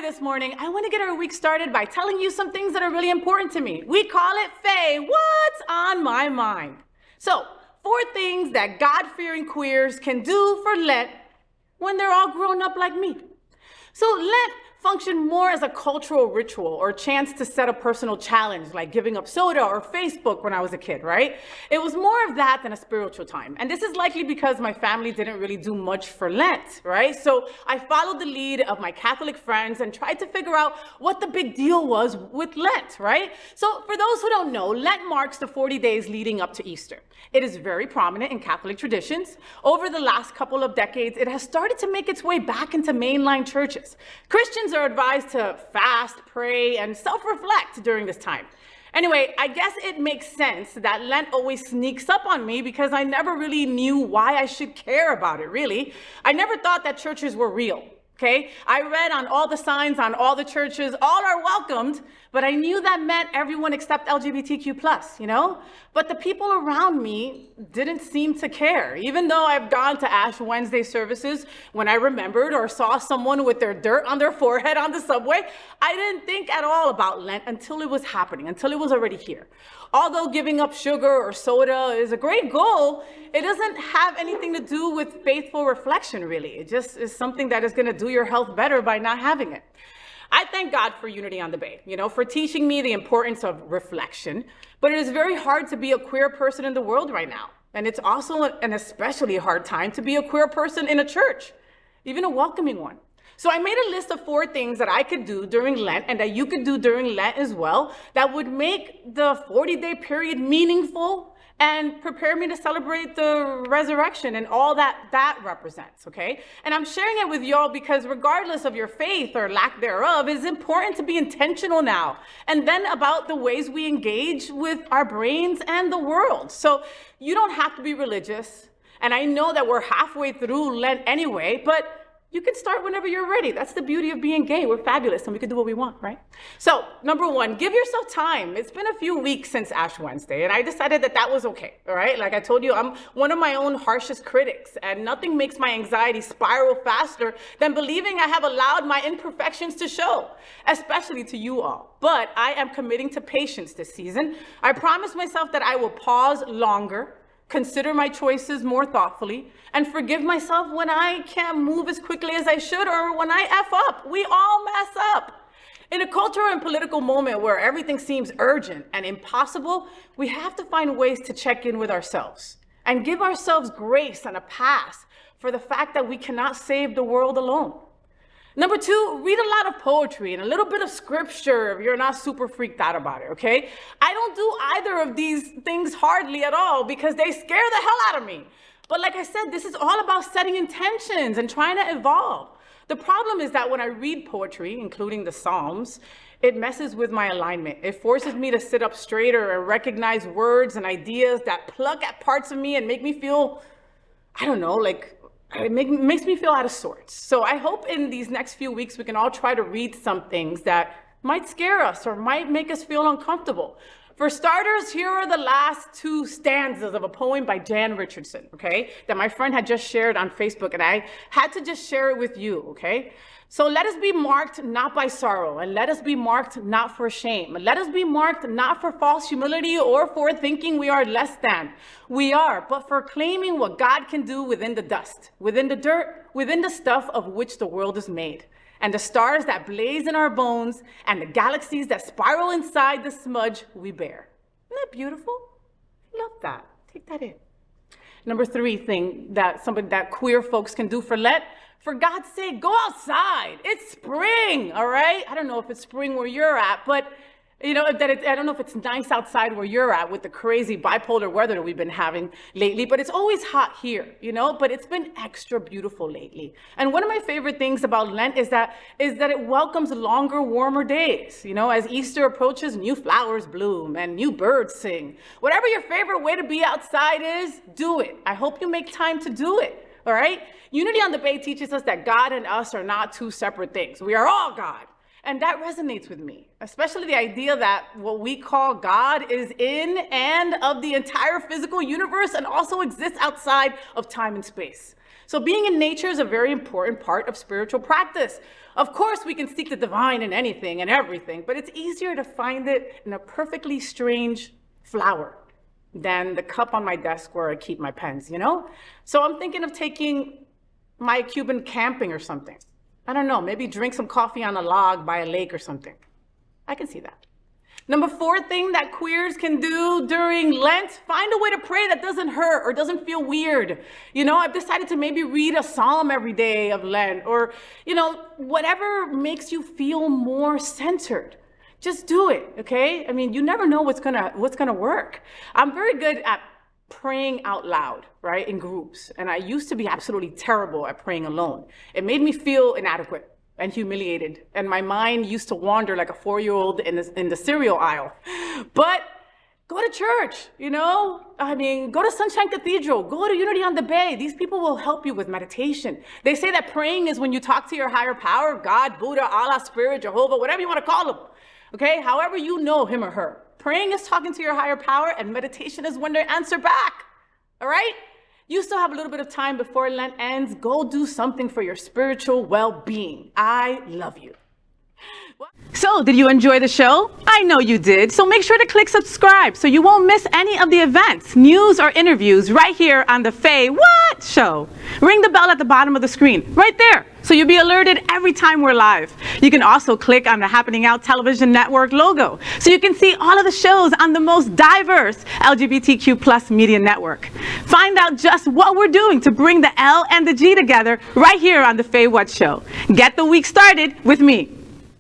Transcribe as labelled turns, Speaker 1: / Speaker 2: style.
Speaker 1: this morning, I want to get our week started by telling you some things that are really important to me. We call it Fay What's On My Mind. So, 4 things that God-fearing queers can do for Lent when they're all grown up like me. So Lent functioned more as a cultural ritual or a chance to set a personal challenge, like giving up soda or Facebook when I was a kid, right? It was more of that than a spiritual time. And this is likely because my family didn't really do much for Lent, right? So I followed the lead of my Catholic friends and tried to figure out what the big deal was with Lent, right? So for those who don't know, Lent marks the 40 days leading up to Easter. It is very prominent in Catholic traditions. Over the last couple of decades, it has started to make its way back into mainline churches. Christians are advised to fast, pray, and self-reflect during this time. Anyway, I guess it makes sense that Lent always sneaks up on me because I never really knew why I should care about it, really. I never thought that churches were real. Okay, I read on all the signs on all the churches, all are welcomed, but I knew that meant everyone except LGBTQ+, you know? But the people around me didn't seem to care. Even though I've gone to Ash Wednesday services when I remembered or saw someone with their dirt on their forehead on the subway, I didn't think at all about Lent until it was happening, until it was already here. Although giving up sugar or soda is a great goal, it doesn't have anything to do with faithful reflection, really. It just is something that is going to do your health better by not having it. I thank God for Unity on the Bay, for teaching me the importance of reflection. But it is very hard to be a queer person in the world right now. And it's also an especially hard time to be a queer person in a church, even a welcoming one. So I made a list of 4 things that I could do during Lent and that you could do during Lent as well that would make the 40-day period meaningful and prepare me to celebrate the resurrection and all that represents, okay? And I'm sharing it with y'all because regardless of your faith or lack thereof, it's important to be intentional now. And then about the ways we engage with our brains and the world. So you don't have to be religious. And I know that we're halfway through Lent anyway, but you can start whenever you're ready. That's the beauty of being gay. We're fabulous and we can do what we want, right? So, number 1, give yourself time. It's been a few weeks since Ash Wednesday and I decided that was okay, all right? Like I told you, I'm one of my own harshest critics and nothing makes my anxiety spiral faster than believing I have allowed my imperfections to show, especially to you all. But I am committing to patience this season. I promise myself that I will pause longer, consider my choices more thoughtfully, and forgive myself when I can't move as quickly as I should or when I F up. We all mess up. In a cultural and political moment where everything seems urgent and impossible, we have to find ways to check in with ourselves and give ourselves grace and a pass for the fact that we cannot save the world alone. Number 2, read a lot of poetry and a little bit of scripture if you're not super freaked out about it, okay? I don't do either of these things hardly at all because they scare the hell out of me. But like I said, this is all about setting intentions and trying to evolve. The problem is that when I read poetry, including the Psalms, it messes with my alignment. It forces me to sit up straighter and recognize words and ideas that pluck at parts of me and make me feel, I don't know, like, it makes me feel out of sorts. So I hope in these next few weeks we can all try to read some things that might scare us or might make us feel uncomfortable. For starters, here are the last 2 stanzas of a poem by Jan Richardson, okay, that my friend had just shared on Facebook, and I had to just share it with you, okay? So let us be marked not by sorrow, and let us be marked not for shame. Let us be marked not for false humility or for thinking we are less than. We are, but for claiming what God can do within the dust, within the dirt, within the stuff of which the world is made, and the stars that blaze in our bones, and the galaxies that spiral inside the smudge we bear. Isn't that beautiful? Love that. Take that in. Number 3 thing that queer folks can do for Lent, for God's sake, go outside. It's spring, all right? I don't know if it's spring where you're at, but I don't know if it's nice outside where you're at with the crazy bipolar weather that we've been having lately, but it's always hot here, but it's been extra beautiful lately. And one of my favorite things about Lent is that it welcomes longer, warmer days. As Easter approaches, new flowers bloom and new birds sing. Whatever your favorite way to be outside is, do it. I hope you make time to do it, all right? Unity on the Bay teaches us that God and us are not 2 separate things. We are all God. And that resonates with me, especially the idea that what we call God is in and of the entire physical universe and also exists outside of time and space. So being in nature is a very important part of spiritual practice. Of course, we can seek the divine in anything and everything, but it's easier to find it in a perfectly strange flower than the cup on my desk where I keep my pens, you know? So I'm thinking of taking my Cuban camping or something. I don't know, maybe drink some coffee on a log by a lake or something. I can see that. Number 4 thing that queers can do during Lent, find a way to pray that doesn't hurt or doesn't feel weird. You know, I've decided to maybe read a psalm every day of Lent, or, you know, whatever makes you feel more centered. Just do it, okay? I mean, you never know what's gonna work. I'm very good at praying out loud, right, in groups. And I used to be absolutely terrible at praying alone. It made me feel inadequate and humiliated. And my mind used to wander like a 4-year-old in the cereal aisle. But go to church, you know? I mean, go to Sunshine Cathedral, go to Unity on the Bay. These people will help you with meditation. They say that praying is when you talk to your higher power, God, Buddha, Allah, Spirit, Jehovah, whatever you want to call them. Okay, however you know him or her. Praying is talking to your higher power, and meditation is when they answer back. All right? You still have a little bit of time before Lent ends. Go do something for your spiritual well-being. I love you. So, did you enjoy the show? I know you did. So make sure to click subscribe so you won't miss any of the events, news, or interviews right here on the Fay What Show. Ring the bell at the bottom of the screen, right there, so you'll be alerted every time we're live. You can also click on the Happening Out Television Network logo so you can see all of the shows on the most diverse LGBTQ+ media network. Find out just what we're doing to bring the L and the G together right here on the Fay What Show. Get the week started with me.